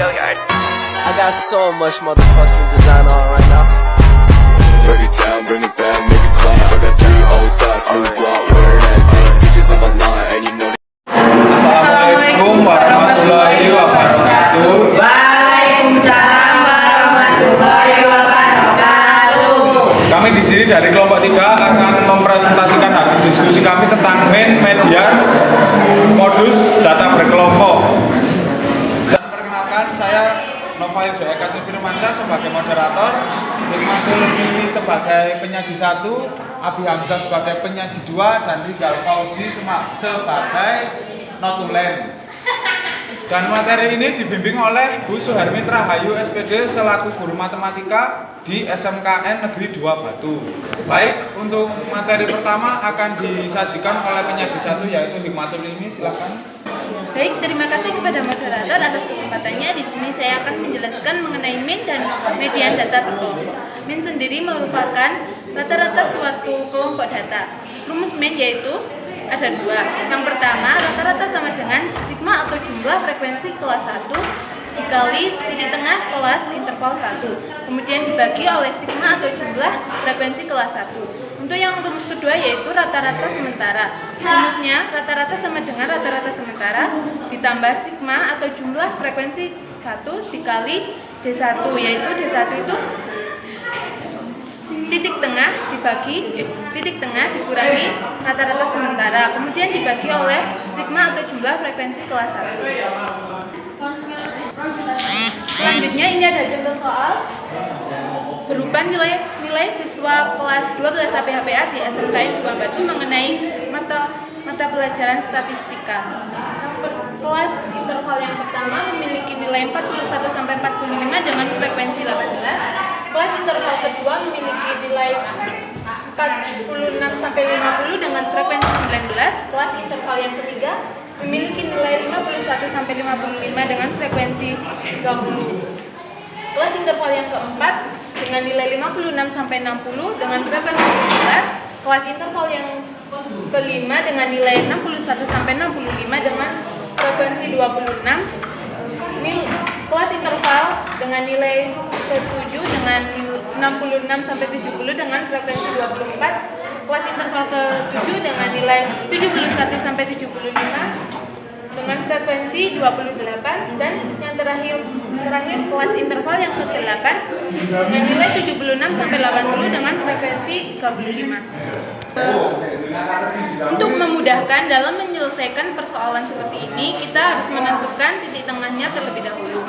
I got so much motherfucking design on right now. Break it down, bring it back, make it clap. I got 3 old thoughts, new block, where that thing. Bitches on my line, and you know. Assalamualaikum warahmatullahi wabarakatuh. Waalaikumsalam warahmatullahi wabarakatuh. Kami di sini dari kelompok 3 akan mempresentasikan hasil diskusi kami tentang median modus data berkelompok. Dan perkenalkan, saya Novail Eka Firmansyah sebagai moderator, Hikmatul Mimi sebagai penyaji 1, Abi Hamzah sebagai penyaji 2, dan Rizal Fauzi sebagai notulen. Dan materi ini dibimbing oleh Bu Suhermin Rahayu SPD selaku guru matematika di SMKN Negeri 2 Batu. Baik, untuk materi pertama akan disajikan oleh penyaji 1 yaitu Hikmatul Mimi, silakan. Baik, terima kasih kepada moderator atas kesempatannya. Di sini saya akan menjelaskan mengenai min dan median data berkelompok. Min sendiri merupakan rata-rata suatu kelompok data. Rumus min yaitu ada 2. Yang pertama, rata-rata sama dengan sigma atau jumlah frekuensi kelas 1 dikali titik tengah kelas interval 1. Kemudian dibagi oleh sigma atau jumlah frekuensi kelas 1. Untuk yang rumus kedua yaitu rata-rata sementara. Rumusnya rata-rata sama dengan rata-rata sementara ditambah sigma atau jumlah frekuensi 1 dikali D1, yaitu D1 itu titik tengah dikurangi rata-rata sementara, kemudian dibagi oleh sigma atau jumlah frekuensi kelas 1. Selanjutnya ini ada contoh soal berupa nilai siswa kelas 12 HPA di SMKN 2 Batu mengenai mata pelajaran statistika. Kelas interval yang pertama memiliki nilai 41 sampai 45 dengan frekuensi 18. Kelas interval kedua memiliki nilai 46 sampai 50 dengan frekuensi 19. Kelas interval yang ketiga memiliki nilai 51 sampai 55 dengan frekuensi 20. Kelas interval yang keempat dengan nilai 56 sampai 60 dengan frekuensi 15. Kelas interval yang kelima dengan nilai 61 sampai 65 dengan frekuensi 26. Kelas interval dengan nilai ke-7 dengan 66 sampai 70 dengan frekuensi 24. Kelas interval ke-7 dengan nilai 71 sampai 75 dengan frekuensi 28, dan yang terakhir kelas interval yang ke-8 dengan nilai 76 sampai 80 dengan frekuensi 35. Untuk memudahkan dalam menyelesaikan persoalan seperti ini, kita harus menentukan titik tengahnya terlebih dahulu.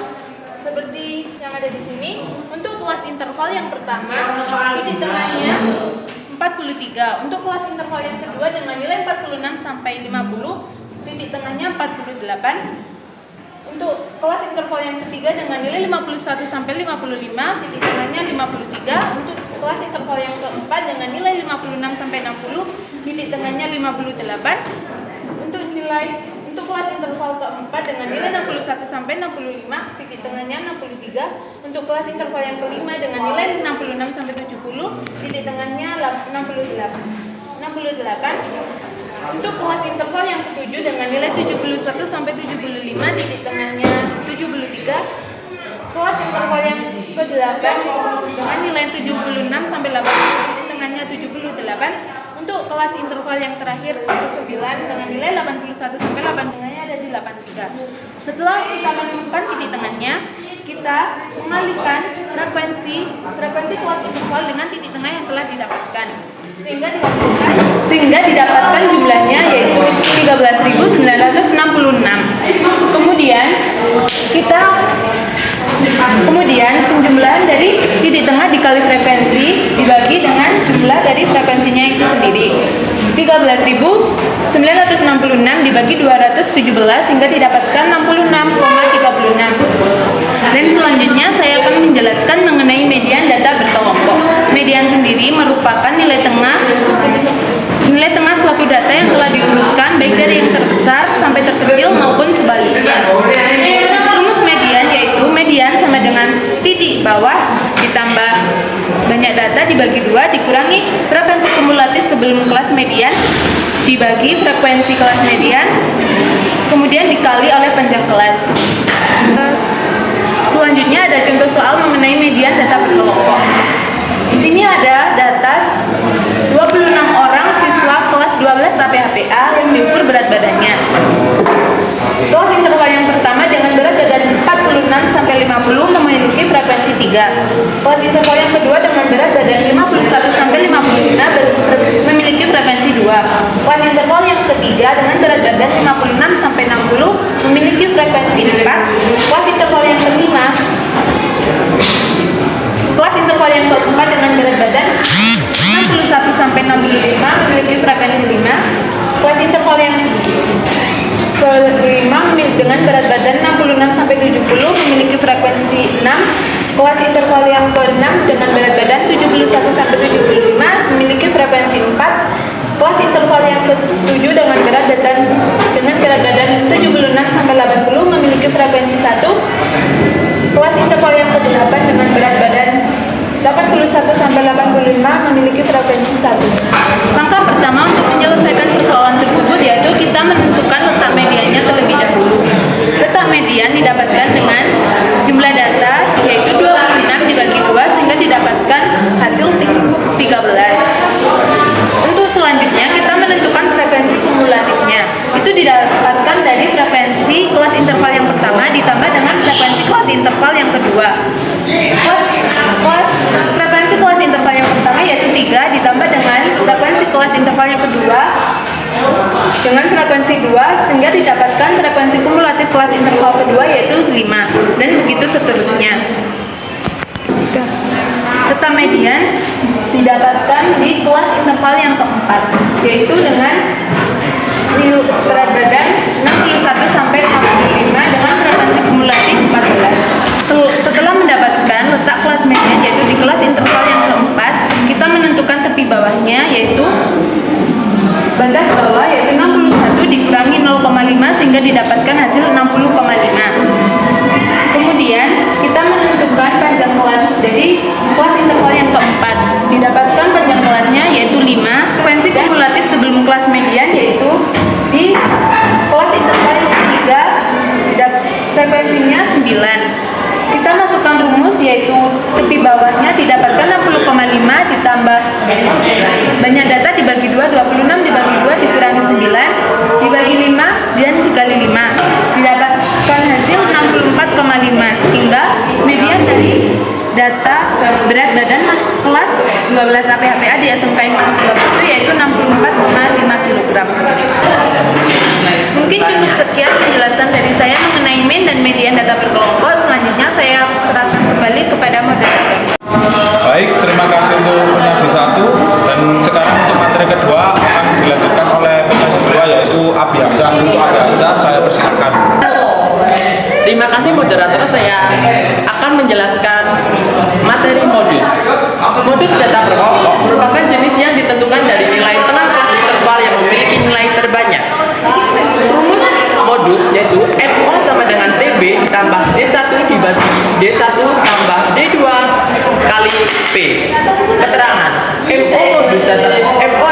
Seperti yang ada di sini, untuk kelas interval yang pertama, titik tengahnya 43. Untuk kelas interval yang kedua dengan nilai 46 sampai 50, titik tengahnya 48. Untuk kelas interval yang ketiga dengan nilai 51 sampai 55, titik tengahnya 53. Untuk kelas interval yang keempat dengan nilai 56 sampai 60, titik tengahnya 58. Untuk kelas interval keempat dengan nilai 61 sampai 65, titik tengahnya 63. Untuk kelas interval yang kelima dengan nilai 66 sampai 70, titik tengahnya 68. Untuk kelas interval yang ketujuh dengan nilai 71 sampai 75, titik tengahnya 73. Kelas interval yang ke-8 dengan nilai 76 sampai 80, titik tengahnya 78. Untuk kelas interval yang terakhir ke-9 dengan nilai 81 sampai 8, tengahnya ada di 83. Setelah kita menemukan titik tengahnya, kita mengalihkan frekuensi kelas interval dengan titik tengah yang telah didapatkan, sehingga didapatkan jumlahnya yaitu 13.966. Kemudian penjumlahan dari titik tengah dikali frekuensi dibagi dengan jumlah dari frekuensinya itu sendiri. 13.966 dibagi 217 sehingga didapatkan 66,36. Dan selanjutnya saya akan menjelaskan mengenai median data berkelompok. Median sendiri merupakan nilai tengah suatu data yang telah diurutkan baik dari yang terbesar sampai terkecil maupun sebaliknya. Rumus median yaitu median sama dengan titik bawah ditambah banyak data dibagi 2 dikurangi frekuensi kumulatif sebelum kelas median dibagi frekuensi kelas median kemudian dikali oleh panjang kelas. Selanjutnya ada contoh soal mengenai median data berkelompok. Di sini ada data 26 orang siswa kelas 12 sampai HPA yang diukur berat badannya. Kelas interval yang pertama dengan berat badan 46 sampai 50 memiliki frekuensi 3. Kelas interval yang kedua dengan berat badan 51 sampai 55 memiliki frekuensi 2. Kelas interval yang ketiga dengan berat badan 56 sampai 60 memiliki frekuensi 4. Kelas interval yang kelima Kelas interval yang keempat dengan berat badan 61 sampai 65 memiliki frekuensi 5. Kelas interval yang kelima dengan berat badan 66 sampai 70 memiliki frekuensi 6. Kelas interval yang ke-6 dengan berat badan 71 sampai 75 memiliki frekuensi 4. Kelas interval yang ke-7 dengan berat badan 76 sampai 80 memiliki frekuensi 1. Kelas interval yang ke-8 dengan berat badan 81 sampai 85 memiliki frekuensi 1. Langkah pertama untuk menyelesaikan persoalan tersebut yaitu kita menentukan letak mediannya terlebih dahulu. Letak median didapatkan dengan jumlah data yaitu 26 dibagi 2 sehingga didapatkan hasil 13. Untuk selanjutnya kita menentukan frekuensi kumulatifnya. Itu didapatkan dari frekuensi kelas interval yang pertama ditambah dengan frekuensi kelas interval yang kedua. Frekuensi kelas interval yang pertama yaitu 3 ditambah dengan frekuensi kelas interval yang kedua dengan frekuensi 2 sehingga didapatkan frekuensi kumulatif kelas interval kedua yaitu 5 dan begitu seterusnya. Letak median didapatkan di kelas interval yang keempat yaitu dengan berat badan 61 sampai 65 dengan frekuensi kumulatif 14. Setelah mendapatkan letak kelas median yaitu di kelas interval yang keempat, kita menentukan tepi bawahnya yaitu batas bawah yaitu 61 dikurangi 0,5 sehingga didapatkan hasil 60,5. Kemudian kita menentukan panjang kelas dari kelas interval yang keempat. Didapatkan panjang kelasnya yaitu 5. Frekuensi kumulatif sebelum kelas median yaitu di kelas interval yang ketiga frekuensinya 9. Kita masukkan rumus yaitu tepi bawahnya didapatkan 60,5 ditambah banyak data dibagi 2, 26 dibagi 2 dikurangi 9 dibagi 5 dan dikali 5 didapatkan hasil 64,5 sehingga median dari data berat badan kelas 12 sampai HPA di SMK itu yaitu 64,5 kg. Mungkin cukup sekian penjelasan dari saya mengenai mean dan median data berkelompok. Selanjutnya saya serahkan kembali kepada moderator. Baik, terima kasih untuk penyaji 1 dan sekarang untuk materi kedua akan dilanjutkan oleh penyaji 2 yaitu Abi Hamzah. Untuk Abi Hamzah saya persilakan. Terima kasih moderator, saya akan menjelaskan materi modus. Modus data berkelompok merupakan jenis yang ditentukan dari nilai tengah kelas interval yang memiliki nilai terbanyak. Rumus modus yaitu MO sama dengan TB ditambah D1 dibagi D1 tambah D2 kali P. Keterangan MO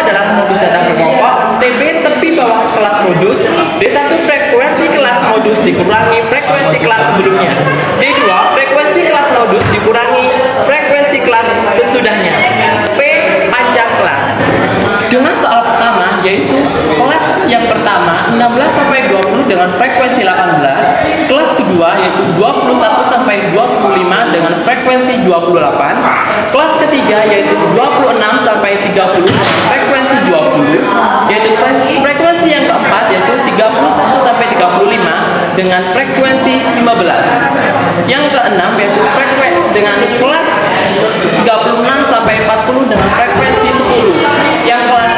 adalah modus data berkelompok, TB tepi bawah kelas modus, D1 frekuensi kelas modus dikurangi frekuensi kelas sebelumnya, D2 frekuensi kelas modus dikurangi frekuensi kelas sesudahnya, P panjang kelas. Dengan soal pertama yaitu kelas yang pertama 16 sampai 20 dengan frekuensi 18, kelas kedua yaitu 21 sampai 25 dengan frekuensi 28, kelas ketiga yaitu 26 sampai 30 dengan frekuensi 20, yaitu frekuensi yang keempat yaitu 31 sampai 35 dengan frekuensi 15. Yang keenam yaitu frekuensi dengan kelas 36 sampai 40 dengan frekuensi 10. Yang kelas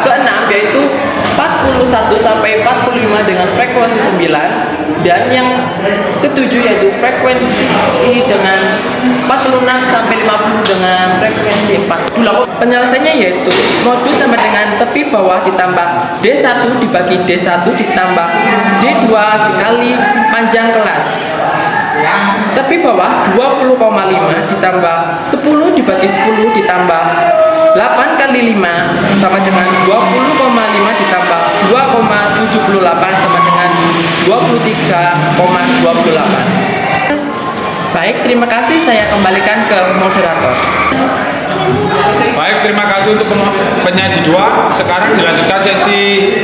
keenam yaitu 41 sampai 45 dengan frekuensi 9, dan yang ketujuh yaitu frekuensi dengan 46 sampai 50 dengan frekuensi 4. Penyelesaiannya yaitu modus sama dengan tepi bawah ditambah D1 dibagi D1 ditambah D2 dikali panjang kelas. Tepi bawah 20,5 ditambah 10 dibagi 10 ditambah 8 kali 5 sama dengan 20,5 ditambah 2,78 sama dengan 23,28. Baik, terima kasih. Saya kembalikan ke moderator. Baik, terima kasih untuk penyaji 2. Sekarang dilanjutkan sesi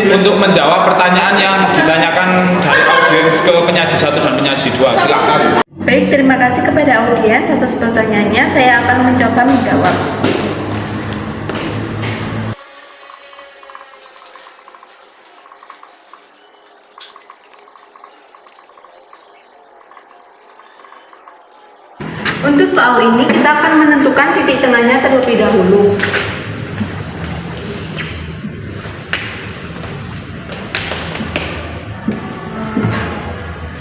untuk menjawab pertanyaan yang ditanyakan dari audiens ke penyaji 1 dan penyaji 2. Silakan. Baik, terima kasih kepada audiens atas pertanyaannya. Saya akan mencoba menjawab. Untuk soal ini, kita akan menentukan titik tengahnya terlebih dahulu.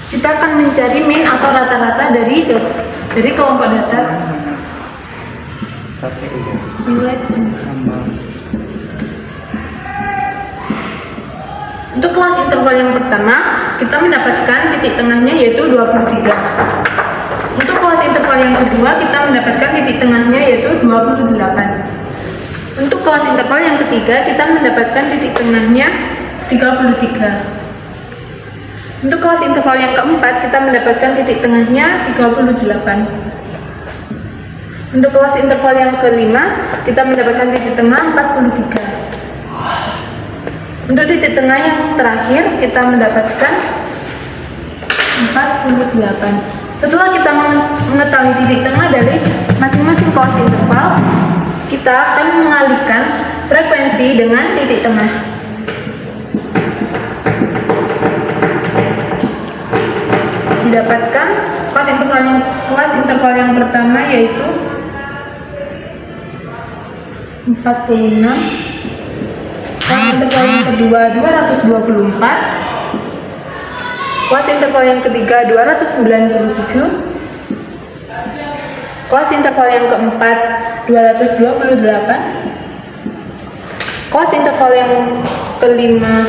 Kita akan mencari mean atau rata-rata dari kelompok dasar nilai. Untuk kelas interval yang pertama, kita mendapatkan titik tengahnya yaitu 23. Untuk kelas interval yang kedua, kita mendapatkan titik tengahnya yaitu 28. Untuk kelas interval yang ketiga, kita mendapatkan titik tengahnya 33. Untuk kelas interval yang keempat, kita mendapatkan titik tengahnya 38. Untuk kelas interval yang kelima, kita mendapatkan titik tengah 43. Untuk titik tengah yang terakhir, kita mendapatkan 48. Setelah kita mengetahui titik tengah dari masing-masing kelas interval, kita akan mengalihkan frekuensi dengan titik tengah. Didapatkan kelas interval yang pertama yaitu 46, kelas interval yang kedua 224, kelas interval yang ketiga 297, kelas interval yang keempat 228, kelas interval yang kelima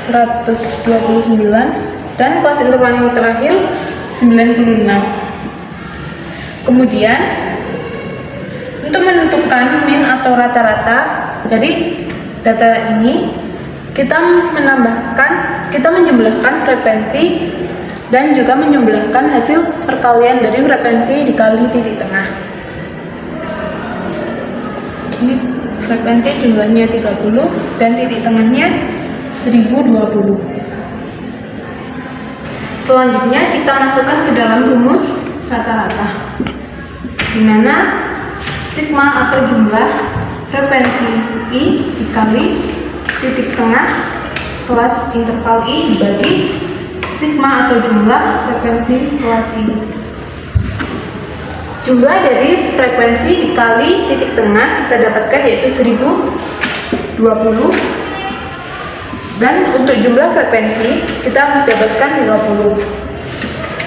129, dan kelas interval yang terakhir 96. Kemudian untuk menentukan mean atau rata-rata dari data ini, kita menjumlahkan frekuensi dan juga menjumlahkan hasil perkalian dari frekuensi dikali titik tengah. Ini frekuensi jumlahnya 30 dan titik tengahnya 1020. Selanjutnya kita masukkan ke dalam rumus rata-rata, di mana sigma atau jumlah frekuensi I dikali titik tengah kelas interval I dibagi sigma atau jumlah frekuensi kelas I. Jumlah dari frekuensi dikali titik tengah kita dapatkan yaitu 1020, dan untuk jumlah frekuensi kita dapatkan 30,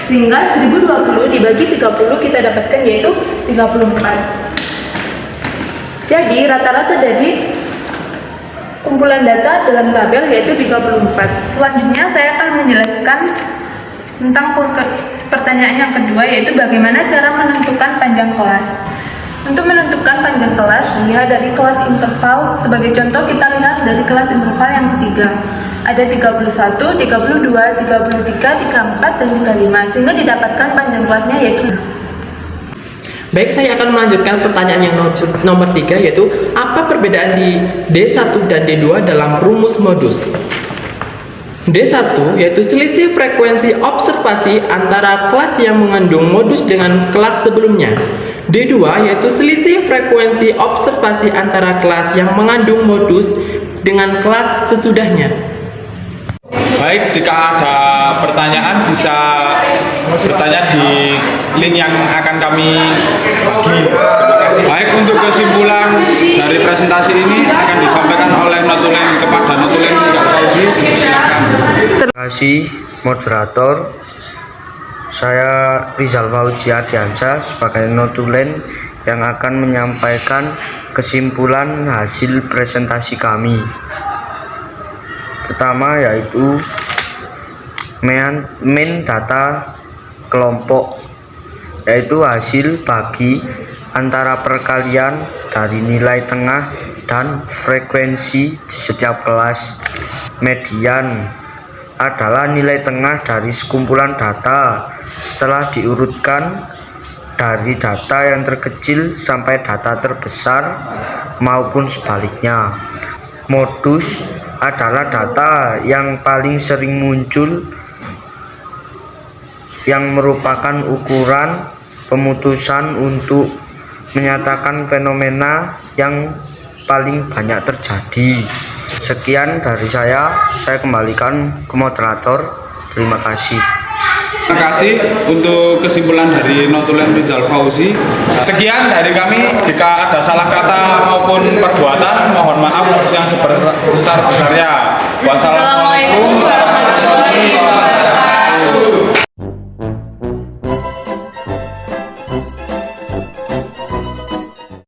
sehingga 1020 dibagi 30 kita dapatkan yaitu 34. Jadi rata-rata dari kumpulan data dalam tabel yaitu 34. Selanjutnya saya akan menjelaskan tentang pertanyaan yang kedua, yaitu bagaimana cara menentukan panjang kelas. Untuk menentukan panjang kelas, lihat dari kelas interval. Sebagai contoh, kita lihat dari kelas interval yang ketiga. Ada 31, 32, 33, 34, dan 35, sehingga didapatkan panjang kelasnya yaitu. Baik, saya akan melanjutkan pertanyaan yang nomor 3, yaitu apa perbedaan di D1 dan D2 dalam rumus modus. D1 yaitu selisih frekuensi observasi antara kelas yang mengandung modus dengan kelas sebelumnya. D2 yaitu selisih frekuensi observasi antara kelas yang mengandung modus dengan kelas sesudahnya. Baik, jika ada pertanyaan bisa bertanya di link yang akan kami bagi. Terima kasih. Baik, untuk kesimpulan dari presentasi ini akan disampaikan oleh notulen kepada notulen tidak Fauzi. Silakan. Terima kasih moderator. Saya Rizal Fauzi Ardiansyah sebagai notulen yang akan menyampaikan kesimpulan hasil presentasi kami. Pertama yaitu mean data kelompok, yaitu hasil bagi antara perkalian dari nilai tengah dan frekuensi di setiap kelas. Median adalah nilai tengah dari sekumpulan data setelah diurutkan dari data yang terkecil sampai data terbesar maupun sebaliknya. Modus adalah data yang paling sering muncul yang merupakan ukuran pemutusan untuk menyatakan fenomena yang paling banyak terjadi. Sekian dari saya kembalikan ke moderator. Terima kasih. Terima kasih untuk kesimpulan dari Notulen Rizal Fauzi. Sekian dari kami. Jika ada salah kata maupun perbuatan, mohon maaf yang sebesar-besarnya. Wassalamualaikum warahmatullahi wabarakatuh.